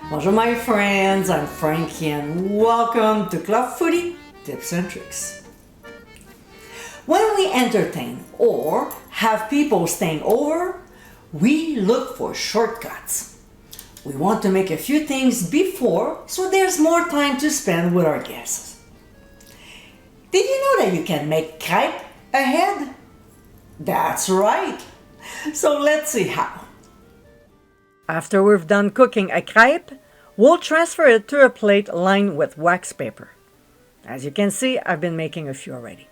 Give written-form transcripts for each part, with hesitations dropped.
Bonjour my friends, I'm Frankie and welcome to Club Foodie Tips and Tricks. When we entertain or have people staying over, we look for shortcuts. We want to make a few things before so there's more time to spend with our guests. Did you know that you can make crêpe ahead? That's right. So let's see how. After we've done cooking a crêpe, we'll transfer it to a plate lined with wax paper. As you can see, I've been making a few already.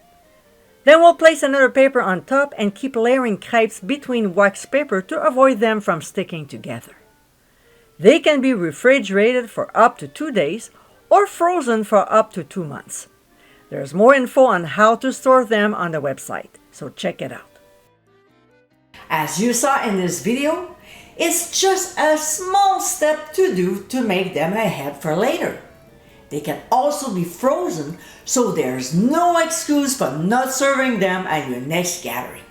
Then we'll place another paper on top and keep layering crepes between wax paper to avoid them from sticking together. They can be refrigerated for up to 2 days or frozen for up to 2 months. There's more info on how to store them on the website, so check it out. As you saw in this video, it's just a small step to do to make them ahead for later. They can also be frozen, so there's no excuse for not serving them at your next gathering.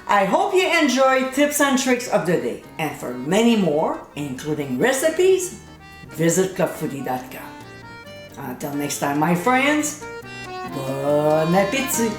I hope you enjoyed tips and tricks of the day, and for many more, including recipes, visit clubfoodie.com. Until next time, my friends, bon appétit!